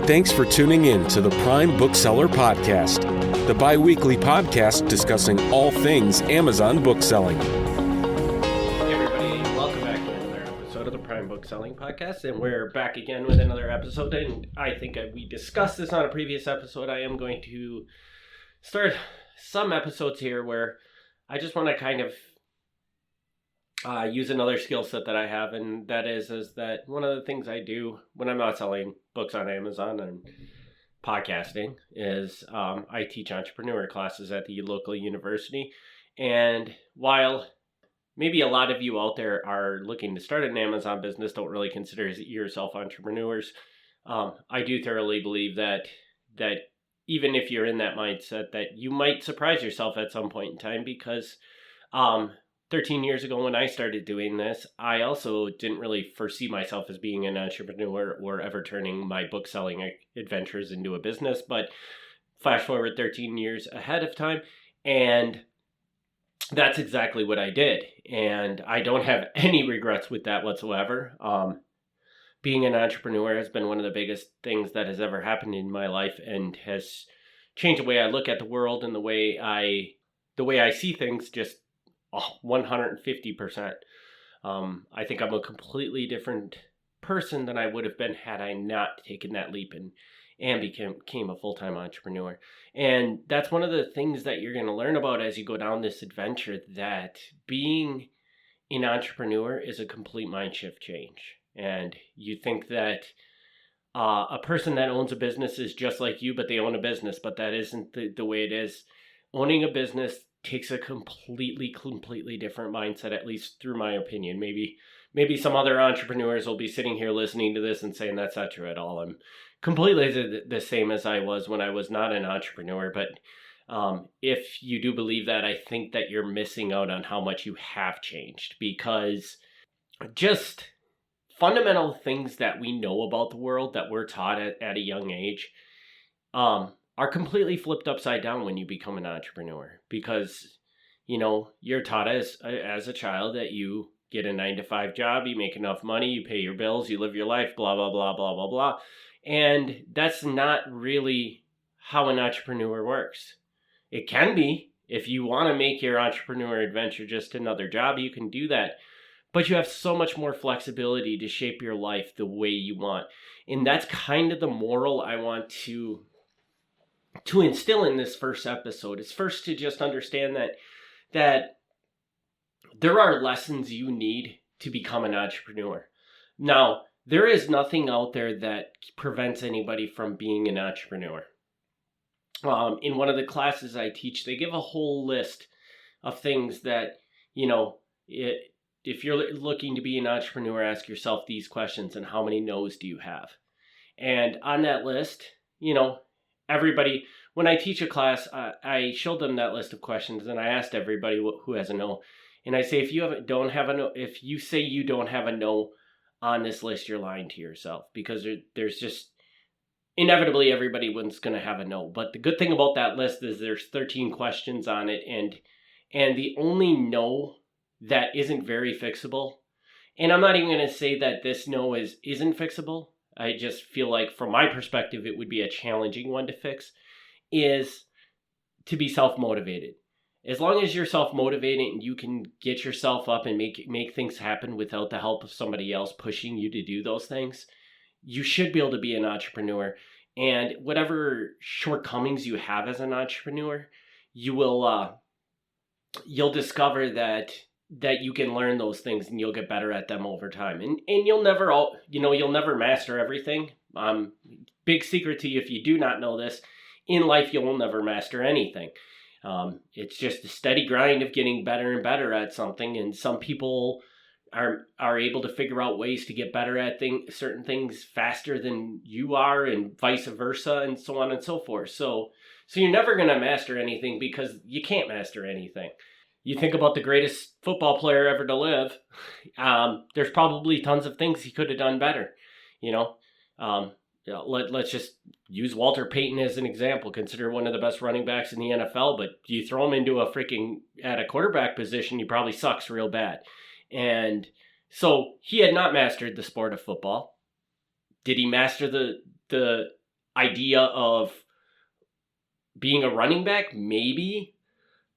Thanks for tuning in to the Prime Bookseller Podcast, the bi-weekly podcast discussing all things Amazon bookselling. Hey everybody, welcome back to another episode of the Prime Bookselling Podcast, and we're back again with another episode, and I think we discussed this on a previous episode. I am going to start some episodes here where I just want to kind of use another skill set that I have, and that is that one of the things I do when I'm not selling books on Amazon and podcasting is I teach entrepreneur classes at the local university. And while maybe a lot of you out there are looking to start an Amazon business, don't really consider yourself entrepreneurs, I do thoroughly believe that even if you're in that mindset, that you might surprise yourself at some point in time, because 13 years ago when I started doing this, I also didn't really foresee myself as being an entrepreneur or ever turning my book selling adventures into a business. But flash forward 13 years ahead of time, and that's exactly what I did. And I don't have any regrets with that whatsoever. Being an entrepreneur has been one of the biggest things that has ever happened in my life, and has changed the way I look at the world and the way I see things just 150%. I think I'm a completely different person than I would have been had I not taken that leap and became a full-time entrepreneur. And that's one of the things that you're going to learn about as you go down this adventure, that being an entrepreneur is a complete mind shift change. And you think that a person that owns a business is just like you, but they own a business, but that isn't the way it is. Owning a business takes a completely different mindset, at least through my opinion. Maybe some other entrepreneurs will be sitting here listening to this and saying that's not true at all. I'm completely the same as I was when I was not an entrepreneur. But if you do believe that, I think that you're missing out on how much you have changed, because just fundamental things that we know about the world that we're taught at a young age are completely flipped upside down when you become an entrepreneur, because, you know, you're taught as a child that you get a 9-to-5 job, you make enough money, you pay your bills, you live your life, blah, blah, blah, blah, blah, blah. And that's not really how an entrepreneur works. It can be. If you want to make your entrepreneur adventure just another job, you can do that. But you have so much more flexibility to shape your life the way you want. And that's kind of the moral I want to instill in this first episode. Is first to just understand that there are lessons you need to become an entrepreneur. Now, there is nothing out there that prevents anybody from being an entrepreneur. In one of the classes I teach, they give a whole list of things that, you know, if you're looking to be an entrepreneur, ask yourself these questions: and how many no's do you have? And on that list, you know, everybody, when I teach a class, I showed them that list of questions, and I asked everybody who has a no. And I say, if you don't have a no, if you say you don't have a no on this list, you're lying to yourself, because there's just inevitably everybody was going to have a no. But the good thing about that list is there's 13 questions on it, and the only no that isn't very fixable, and I'm not even going to say that this no isn't fixable. I just feel like, from my perspective, it would be a challenging one to fix, is to be self-motivated. As long as you're self-motivated and you can get yourself up and make things happen without the help of somebody else pushing you to do those things, you should be able to be an entrepreneur. And whatever shortcomings you have as an entrepreneur, you'll discover that you can learn those things, and you'll get better at them over time. And you'll never master everything. Big secret to you, if you do not know this, in life you'll never master anything. It's just a steady grind of getting better and better at something. And some people are able to figure out ways to get better at certain things faster than you are, and vice versa, and so on and so forth. So you're never going to master anything, because you can't master anything. You think about the greatest football player ever to live, there's probably tons of things he could have done better. You know, let's just use Walter Payton as an example. Consider one of the best running backs in the NFL, but you throw him into at a quarterback position, he probably sucks real bad. And so he had not mastered the sport of football. Did he master the idea of being a running back? Maybe.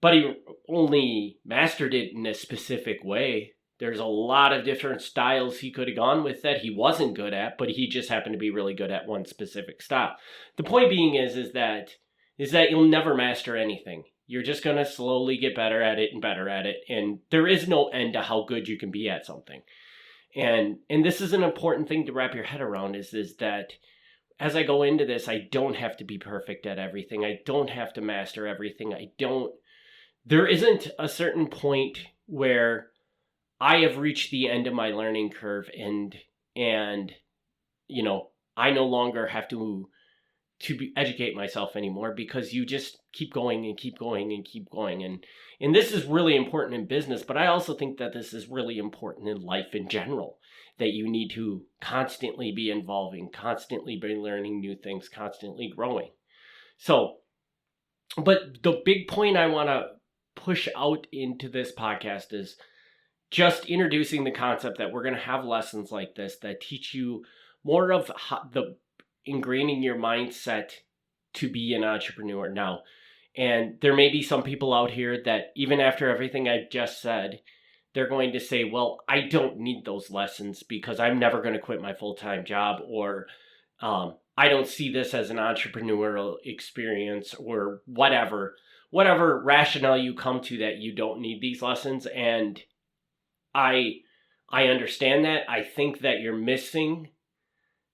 But he only mastered it in a specific way. There's a lot of different styles he could have gone with that he wasn't good at, but he just happened to be really good at one specific style. The point being is that you'll never master anything. You're just going to slowly get better at it, and there is no end to how good you can be at something. And this is an important thing to wrap your head around is that as I go into this, I don't have to be perfect at everything. I don't have to master everything. There isn't a certain point where I have reached the end of my learning curve and you know, I no longer have to educate myself anymore, because you just keep going and keep going and keep going. And this is really important in business, but I also think that this is really important in life in general, that you need to constantly be evolving, constantly be learning new things, constantly growing. So, but the big point I want to push out into this podcast is just introducing the concept that we're going to have lessons like this that teach you more of the ingraining your mindset to be an entrepreneur now. And there may be some people out here that even after everything I just said, they're going to say, well, I don't need those lessons because I'm never going to quit my full-time job, or I don't see this as an entrepreneurial experience, or whatever rationale you come to that you don't need these lessons. And I understand that. I think that you're missing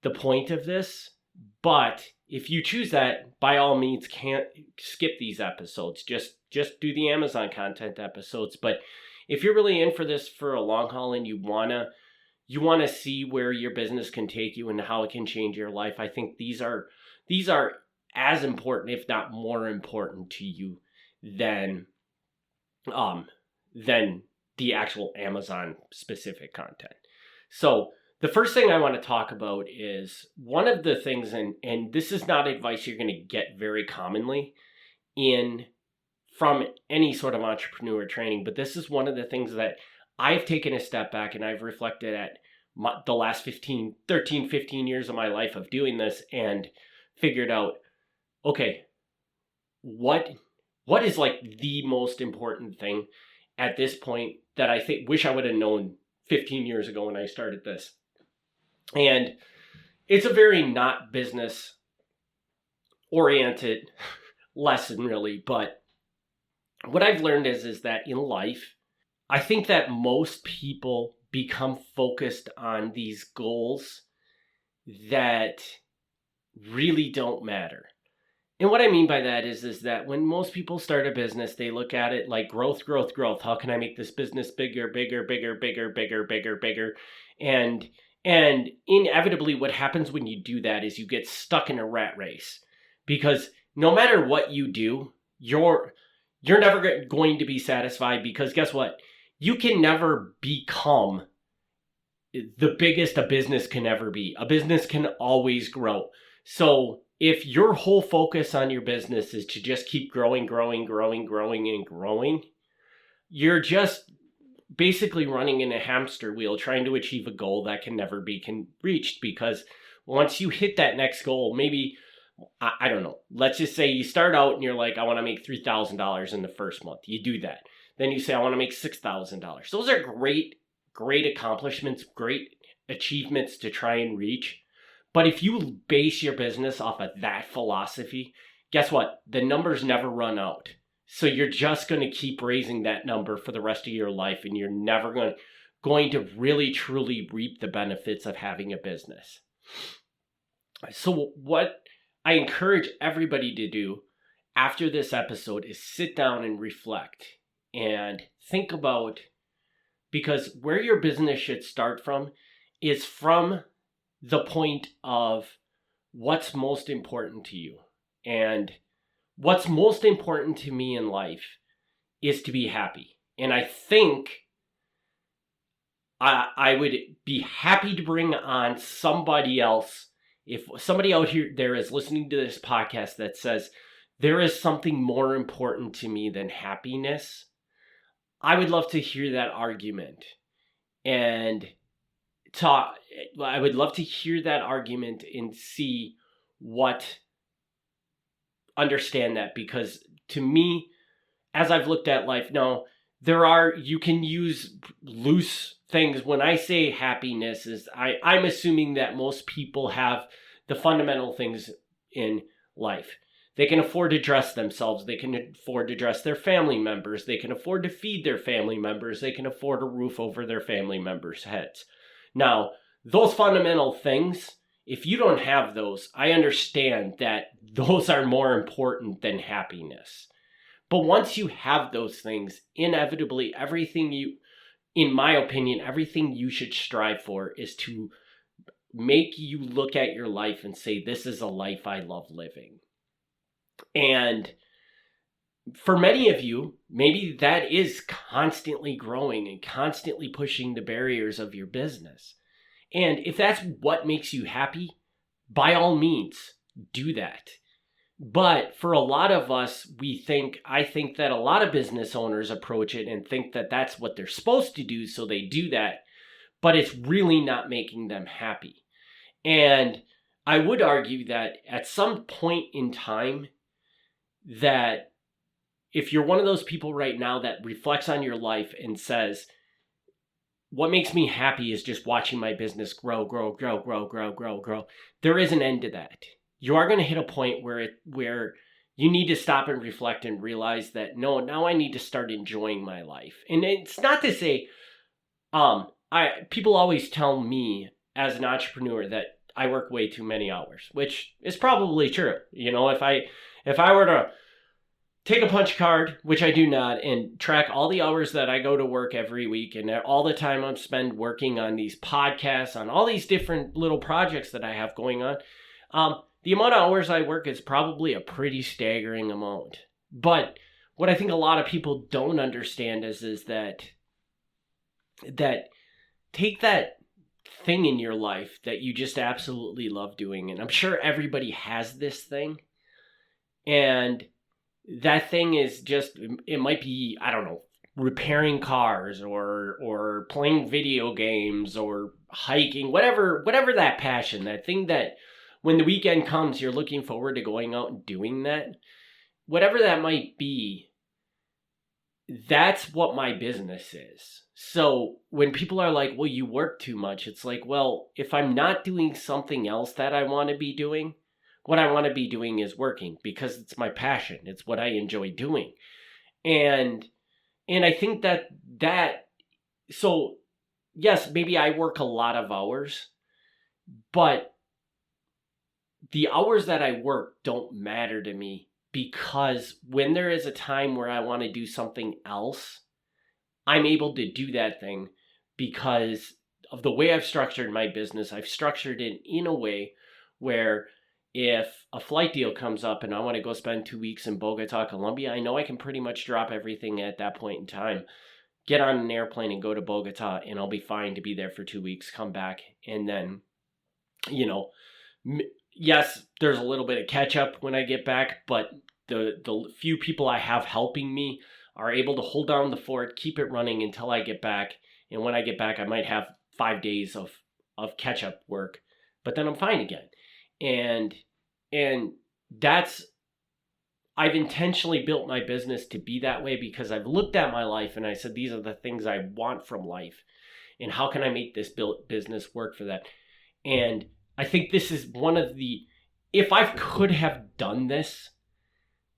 the point of this. But if you choose that, by all means, can't skip these episodes. Just do the Amazon content episodes. But if you're really in for this for a long haul and you wanna see where your business can take you and how it can change your life, I think these are as important, if not more important, to you than the actual Amazon specific content. So the first thing I want to talk about is one of the things, and this is not advice you're going to get very commonly from any sort of entrepreneur training, but this is one of the things that I've taken a step back and I've reflected at the last 15 years of my life of doing this and figured out, okay, what is like the most important thing at this point that I wish I would have known 15 years ago when I started this. And it's a very not business oriented lesson really, but what I've learned is that in life, I think that most people become focused on these goals that really don't matter. And what I mean by that is that when most people start a business, they look at it like growth. How can I make this business bigger? And inevitably what happens when you do that is you get stuck in a rat race, because no matter what you do, you're never going to be satisfied, because guess what? You can never become the biggest a business can ever be. A business can always grow. So if your whole focus on your business is to just keep growing, you're just basically running in a hamster wheel trying to achieve a goal that can never be reached, because once you hit that next goal, maybe, I don't know, let's just say you start out and you're like, I want to make $3,000 in the first month. You do that. Then you say, I want to make $6,000. Those are great accomplishments, great achievements to try and reach. But if you base your business off of that philosophy, guess what? The numbers never run out. So you're just going to keep raising that number for the rest of your life, and you're never going to really truly reap the benefits of having a business. So what I encourage everybody to do after this episode is sit down and reflect and think about, because where your business should start from is from the point of what's most important to you. And what's most important to me in life is to be happy. And I think I would be happy to bring on somebody else. If somebody out there is listening to this podcast that says there is something more important to me than happiness, I would love to hear that argument and I would love to hear that argument and see understand that, because to me, as I've looked at life now, you can use loose things. When I say happiness, I'm assuming that most people have the fundamental things in life. They can afford to dress themselves. They can afford to dress their family members. They can afford to feed their family members. They can afford a roof over their family members' heads. Now, those fundamental things, if you don't have those, I understand that those are more important than happiness. But once you have those things, inevitably, in my opinion, everything you should strive for is to make you look at your life and say, this is a life I love living. And for many of you, maybe that is constantly growing and constantly pushing the barriers of your business. And if that's what makes you happy, by all means, do that. But for a lot of us, I think that a lot of business owners approach it and think that that's what they're supposed to do, so they do that, but it's really not making them happy. And I would argue that at some point in time, that if you're one of those people right now that reflects on your life and says, what makes me happy is just watching my business grow, there is an end to that. You are going to hit a point where you need to stop and reflect and realize that, no, now I need to start enjoying my life. And it's not to say, people always tell me as an entrepreneur that I work way too many hours, which is probably true. You know, if I were to take a punch card, which I do not, and track all the hours that I go to work every week and all the time I'm spent working on these podcasts, on all these different little projects that I have going on, the amount of hours I work is probably a pretty staggering amount. But what I think a lot of people don't understand is that take that thing in your life that you just absolutely love doing. And I'm sure everybody has this thing. And that thing is just, it might be, I don't know, repairing cars or playing video games or hiking, whatever that passion, that thing that when the weekend comes, you're looking forward to going out and doing that. Whatever that might be, that's what my business is. So when people are like, well, you work too much, it's like, well, if I'm not doing something else that I want to be doing, what I want to be doing is working, because it's my passion. It's what I enjoy doing. And I think so yes, maybe I work a lot of hours, but the hours that I work don't matter to me, because when there is a time where I want to do something else, I'm able to do that thing because of the way I've structured my business. I've structured it in a way where if a flight deal comes up and I want to go spend 2 weeks in Bogota, Colombia, I know I can pretty much drop everything at that point in time, get on an airplane and go to Bogota, and I'll be fine to be there for 2 weeks, come back, and then, you know, yes, there's a little bit of catch up when I get back, but the few people I have helping me are able to hold down the fort, keep it running until I get back. And when I get back, I might have 5 days of catch up work, but then I'm fine again. And that's, I've intentionally built my business to be that way, because I've looked at my life and I said, these are the things I want from life, and how can I make this business work for that? And I think this is one of if I could have done this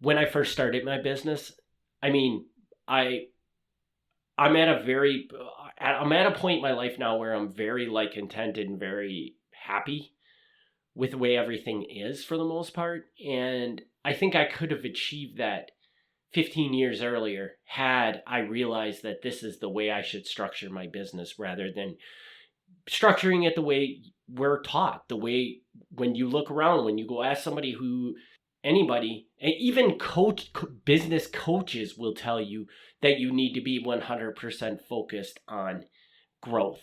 when I first started my business, I mean, I'm at a point in my life now where I'm very contented and very happy with the way everything is for the most part. And I think I could have achieved that 15 years earlier had I realized that this is the way I should structure my business, rather than structuring it the way we're taught, the way when you look around, when you go ask somebody anybody, and even business coaches will tell you that you need to be 100% focused on growth.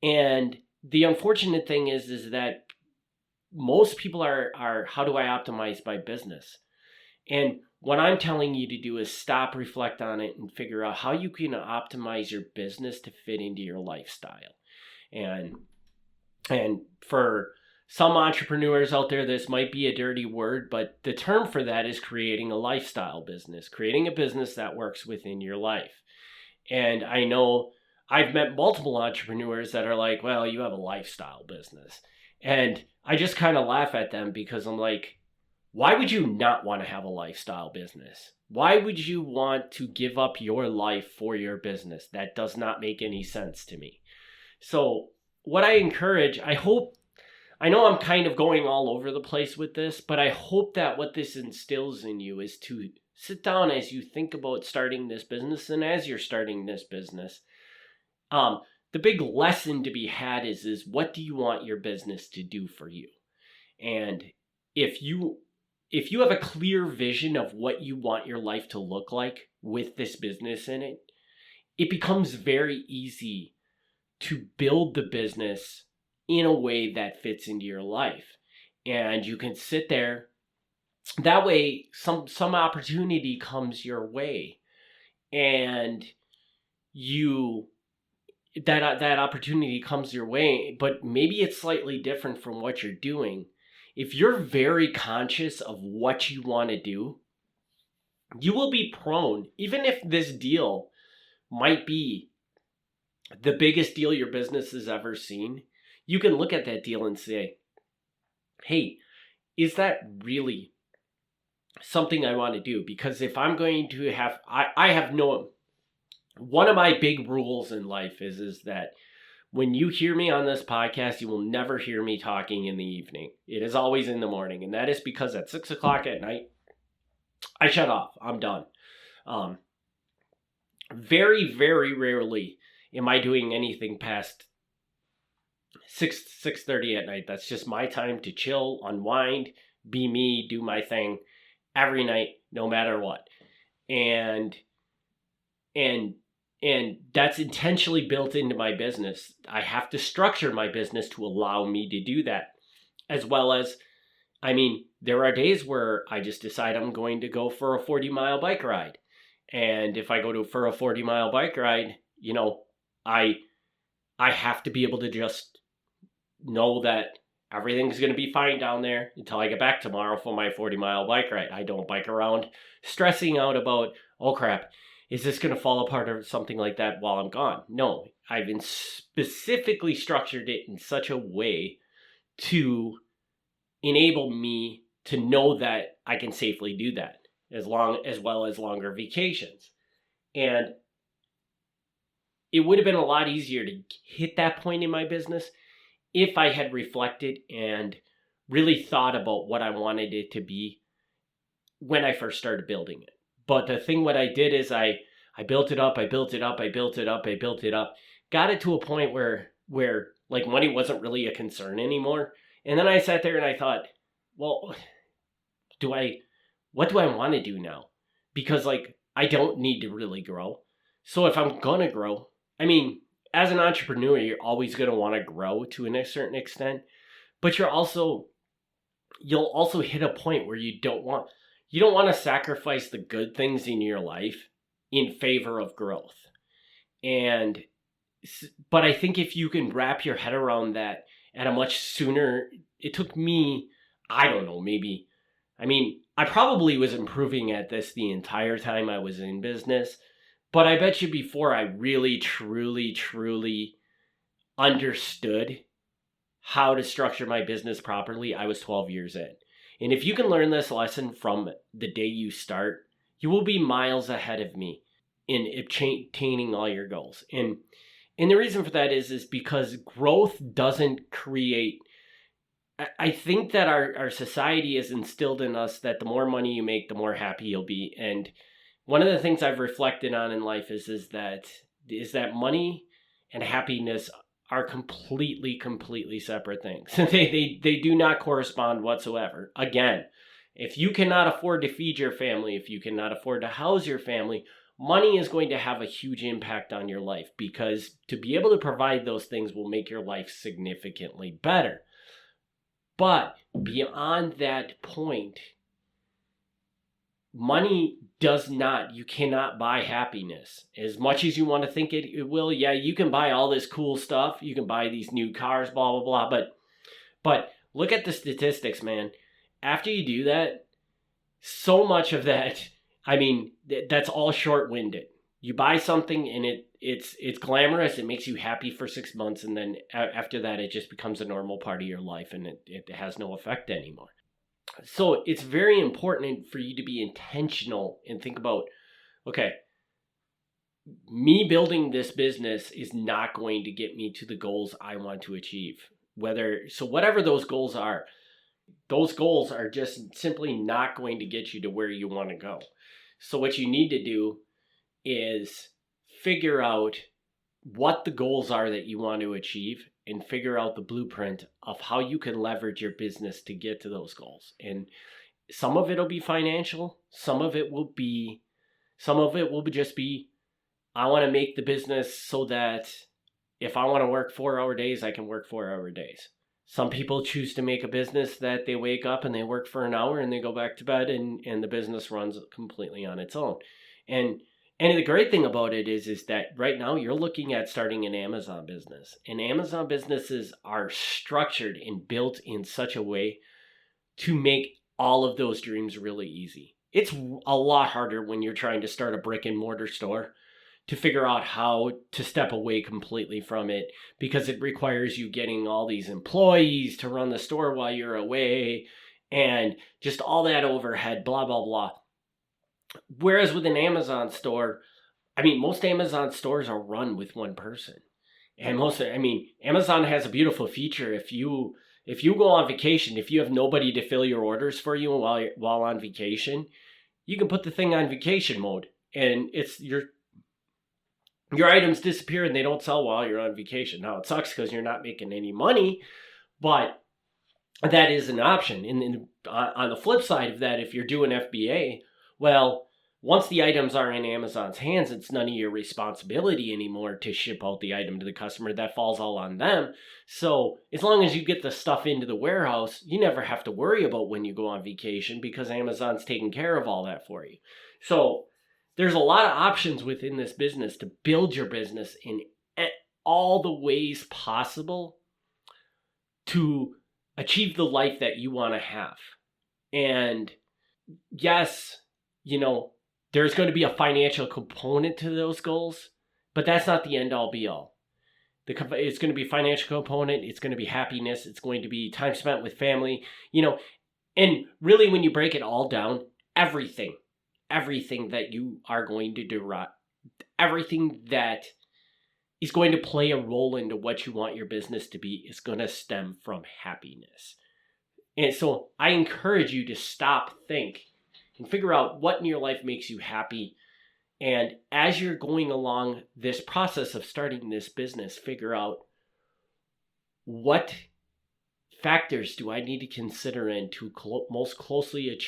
And the unfortunate thing is that most people are, how do I optimize my business? And what I'm telling you to do is stop, reflect on it, and figure out how you can optimize your business to fit into your lifestyle. And for some entrepreneurs out there, this might be a dirty word, but the term for that is creating a lifestyle business, creating a business that works within your life. And I know I've met multiple entrepreneurs that are like, well, you have a lifestyle business. And I just kind of laugh at them because I'm like, why would you not want to have a lifestyle business? Why would you want to give up your life for your business? That does not make any sense to me. So what I encourage, I know I'm kind of going all over the place with this, but I hope that what this instills in you is to sit down as you think about starting this business, and as you're starting this business, the big lesson to be had is what do you want your business to do for you? And if you have a clear vision of what you want your life to look like with this business in it, it becomes very easy to build the business in a way that fits into your life. And you can sit there. That way, some opportunity comes your way, and that opportunity comes your way, but maybe it's slightly different from what you're doing. If you're very conscious of what you want to do, you will be prone, even if this deal might be the biggest deal your business has ever seen, you can look at that deal and say, hey, is that really something I want to do? Because if I'm going to have, one of my big rules in life is that when you hear me on this podcast, you will never hear me talking in the evening. It is always in the morning. And that is because at 6 o'clock at night, I shut off. I'm done. Very, very rarely am I doing anything past 6:30 at night. That's just my time to chill, unwind, be me, do my thing every night, no matter what. And that's intentionally built into my business. I have to structure my business to allow me to do that. As well as, there are days where I just decide I'm going to go for a 40-mile bike ride. And if I go for a 40-mile bike ride, I have to be able to just know that everything's going to be fine down there until I get back tomorrow for my 40-mile bike ride. I don't bike around stressing out about, oh crap, is this going to fall apart or something like that while I'm gone? No, I've specifically structured it in such a way to enable me to know that I can safely do that, as well as longer vacations. And it would have been a lot easier to hit that point in my business if I had reflected and really thought about what I wanted it to be when I first started building it. But the thing what I did is I built it up, got it to a point where like money wasn't really a concern anymore. And then I sat there and I thought, well, what do I want to do now? Because I don't need to really grow. So if I'm going to grow, as an entrepreneur, you're always going to want to grow to a certain extent, but you'll also hit a point where you don't want to sacrifice the good things in your life in favor of growth. But I think if you can wrap your head around that at a much sooner, it took me, I don't know, maybe, I probably was improving at this the entire time I was in business. But I bet you before I really, truly, truly understood how to structure my business properly, I was 12 years in. And if you can learn this lesson from the day you start, you will be miles ahead of me in attaining all your goals. And the reason for that is because growth doesn't create... I think that our society has instilled in us that the more money you make, the more happy you'll be. And one of the things I've reflected on in life is that money and happiness are completely separate things. They do not correspond whatsoever. Again, if you cannot afford to feed your family, if you cannot afford to house your family, money is going to have a huge impact on your life, because to be able to provide those things will make your life significantly better. But beyond that point, money you cannot buy happiness. As much as you want to think it will, yeah, you can buy all this cool stuff. You can buy these new cars, blah, blah, blah. But look at the statistics, man. After you do that, so much of that, I mean, that's all short-winded. You buy something and it's glamorous. It makes you happy for 6 months. And then after that, it just becomes a normal part of your life and it has no effect anymore. So it's very important for you to be intentional and think about, okay, me building this business is not going to get me to the goals I want to achieve. Whatever those goals are just simply not going to get you to where you want to go. So what you need to do is figure out what the goals are that you want to achieve and figure out the blueprint of how you can leverage your business to get to those goals. And some of it will be financial. Some of it will just be, I want to make the business so that if I want to work 4-hour days, I can work 4-hour days. Some people choose to make a business that they wake up and they work for an hour and they go back to bed and the business runs completely on its own. And the great thing about it is that right now you're looking at starting an Amazon business. And Amazon businesses are structured and built in such a way to make all of those dreams really easy. It's a lot harder when you're trying to start a brick and mortar store to figure out how to step away completely from it, because it requires you getting all these employees to run the store while you're away and just all that overhead, blah, blah, blah. Whereas with an Amazon store, I mean, most Amazon stores are run with one person. And Amazon has a beautiful feature. If you go on vacation, if you have nobody to fill your orders for you while on vacation, you can put the thing on vacation mode and your items disappear and they don't sell while you're on vacation. Now, it sucks because you're not making any money, but that is an option. And on the flip side of that, if you're doing FBA, well, once the items are in Amazon's hands, it's none of your responsibility anymore to ship out the item to the customer. That falls all on them. So as long as you get the stuff into the warehouse, you never have to worry about when you go on vacation because Amazon's taking care of all that for you. So there's a lot of options within this business to build your business in all the ways possible to achieve the life that you want to have. And yes, there's going to be a financial component to those goals, but that's not the end all be all. It's going to be a financial component. It's going to be happiness. It's going to be time spent with family, and really when you break it all down, everything that you are going to do, everything that is going to play a role into what you want your business to be is going to stem from happiness. And so I encourage you to stop, think, and figure out what in your life makes you happy. And as you're going along this process of starting this business, figure out what factors do I need to consider in to most closely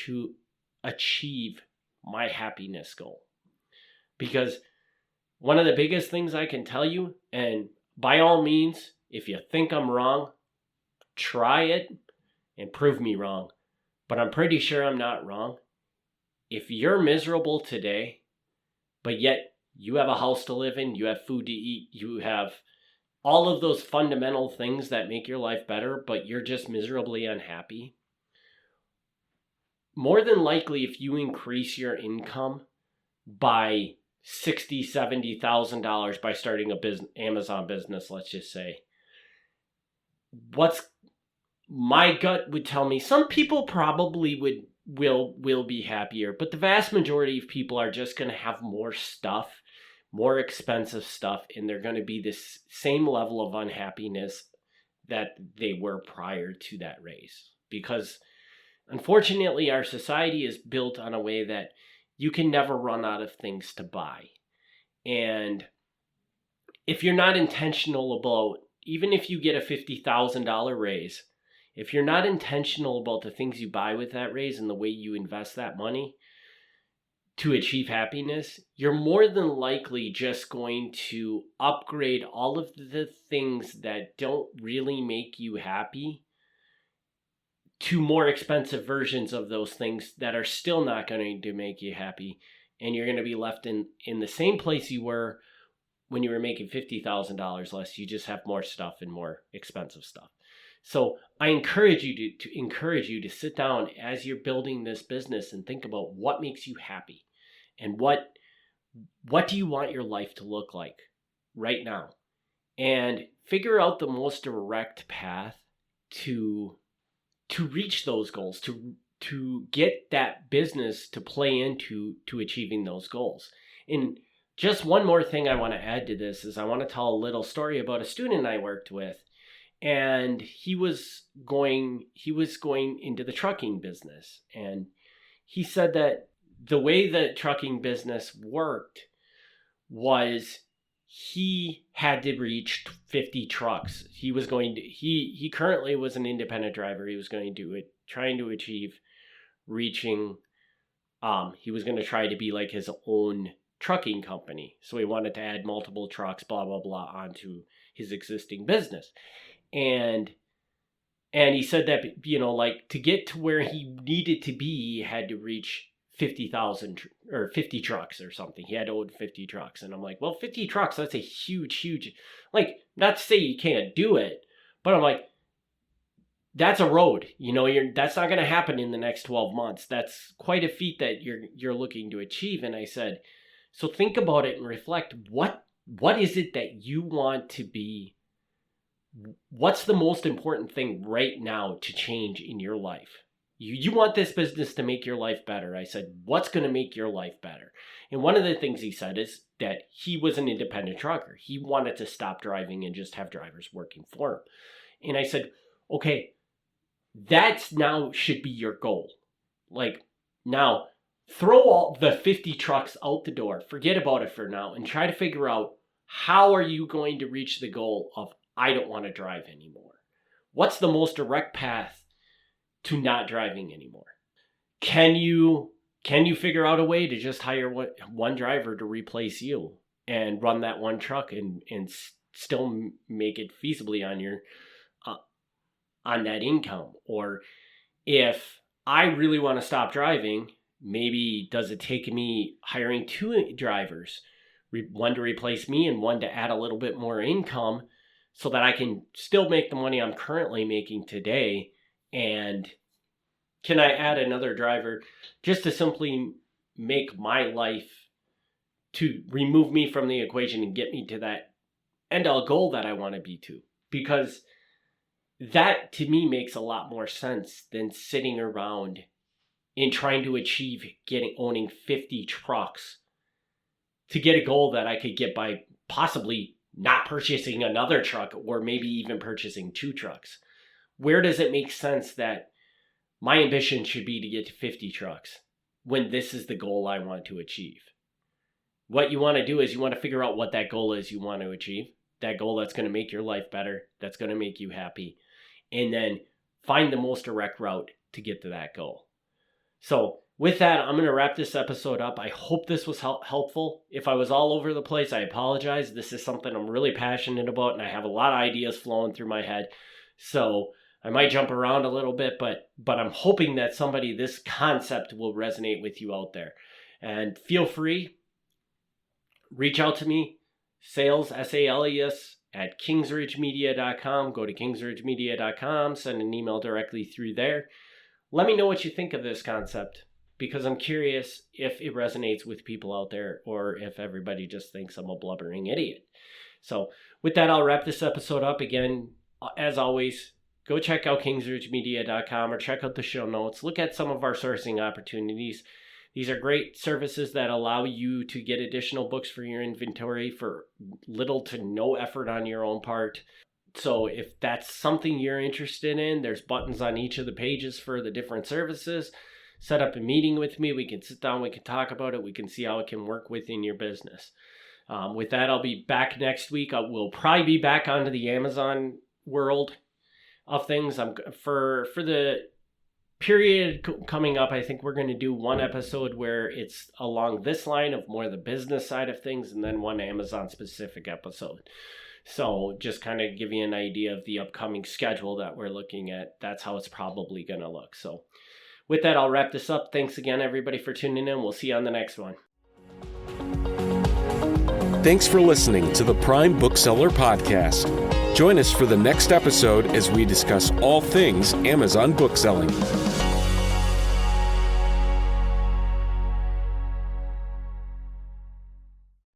achieve my happiness goal. Because one of the biggest things I can tell you, and by all means, if you think I'm wrong, try it and prove me wrong. But I'm pretty sure I'm not wrong. If you're miserable today, but yet you have a house to live in, you have food to eat, you have all of those fundamental things that make your life better, but you're just miserably unhappy, more than likely, if you increase your income by $60,000, $70,000 by starting a Amazon business, let's just say, what's my gut would tell me, some people probably will be happier, but the vast majority of people are just going to have more stuff, more expensive stuff, and they're going to be this same level of unhappiness that they were prior to that raise. Because unfortunately, our society is built on a way that you can never run out of things to buy. And if you're not intentional about, even if you get a $50,000 raise, if you're not intentional about the things you buy with that raise and the way you invest that money to achieve happiness, you're more than likely just going to upgrade all of the things that don't really make you happy to more expensive versions of those things that are still not going to make you happy. And you're going to be left in the same place you were when you were making $50,000 less. You just have more stuff and more expensive stuff. So I encourage you to sit down as you're building this business and think about what makes you happy and what do you want your life to look like right now, and figure out the most direct path to reach those goals, to get that business to play into achieving those goals. And just one more thing I want to add to this is I want to tell a little story about a student I worked with, and he was going into the trucking business, and he said that the way the trucking business worked was he had to reach 50 trucks. He currently was an independent driver. He was going to trying to achieve reaching, he was going to try to be like his own trucking company. So he wanted to add multiple trucks, blah, blah, blah, onto his existing business. And he said that, like, to get to where he needed to be, he had to reach 50,000 or 50 trucks or something. He had to own 50 trucks. And I'm like, well, 50 trucks, that's a huge, like, not to say you can't do it, but I'm like, that's a road, that's not going to happen in the next 12 months. That's quite a feat that you're looking to achieve. And I said, so think about it and reflect, what is it that you want to be? What's the most important thing right now to change in your life? You want this business to make your life better. I said, what's going to make your life better? And one of the things he said is that he was an independent trucker. He wanted to stop driving and just have drivers working for him. And I said, okay, that's now should be your goal. Like, now throw all the 50 trucks out the door. Forget about it for now and try to figure out, how are you going to reach the goal of, I don't want to drive anymore? What's the most direct path to not driving anymore? Can you figure out a way to just hire one driver to replace you and run that one truck and still make it feasibly on your on that income? Or if I really want to stop driving, maybe does it take me hiring 2 drivers, one to replace me and one to add a little bit more income, so that I can still make the money I'm currently making today? And can I add another driver just to simply make my life, to remove me from the equation and get me to that end all goal that I want to be to? Because that to me makes a lot more sense than sitting around and trying to achieve owning 50 trucks to get a goal that I could get by possibly not purchasing another truck, or maybe even purchasing 2 trucks. Where does it make sense that my ambition should be to get to 50 trucks when this is the goal I want to achieve? What you want to do is you want to figure out what that goal is you want to achieve, that goal that's going to make your life better, that's going to make you happy, and then find the most direct route to get to that goal. So with that, I'm going to wrap this episode up. I hope this was helpful. If I was all over the place, I apologize. This is something I'm really passionate about, and I have a lot of ideas flowing through my head. So I might jump around a little bit, but I'm hoping that this concept will resonate with you out there. And feel free, reach out to me, sales, SALES, at kingsridgemedia.com. Go to kingsridgemedia.com, send an email directly through there. Let me know what you think of this concept, because I'm curious if it resonates with people out there, or if everybody just thinks I'm a blubbering idiot. So with that, I'll wrap this episode up. Again, as always, go check out kingsridgemedia.com or check out the show notes. Look at some of our sourcing opportunities. These are great services that allow you to get additional books for your inventory for little to no effort on your own part. So if that's something you're interested in, there's buttons on each of the pages for the different services. Set up a meeting with me. We can sit down. We can talk about it. We can see how it can work within your business. With that, I'll be back next week. We'll probably be back onto the Amazon world of things. For the period coming up, I think we're going to do one episode where it's along this line of more the business side of things, and then one Amazon specific episode. So just kind of give you an idea of the upcoming schedule that we're looking at. That's how it's probably going to look. So with that, I'll wrap this up. Thanks again, everybody, for tuning in. We'll see you on the next one. Thanks for listening to the Prime Bookseller Podcast. Join us for the next episode as we discuss all things Amazon bookselling.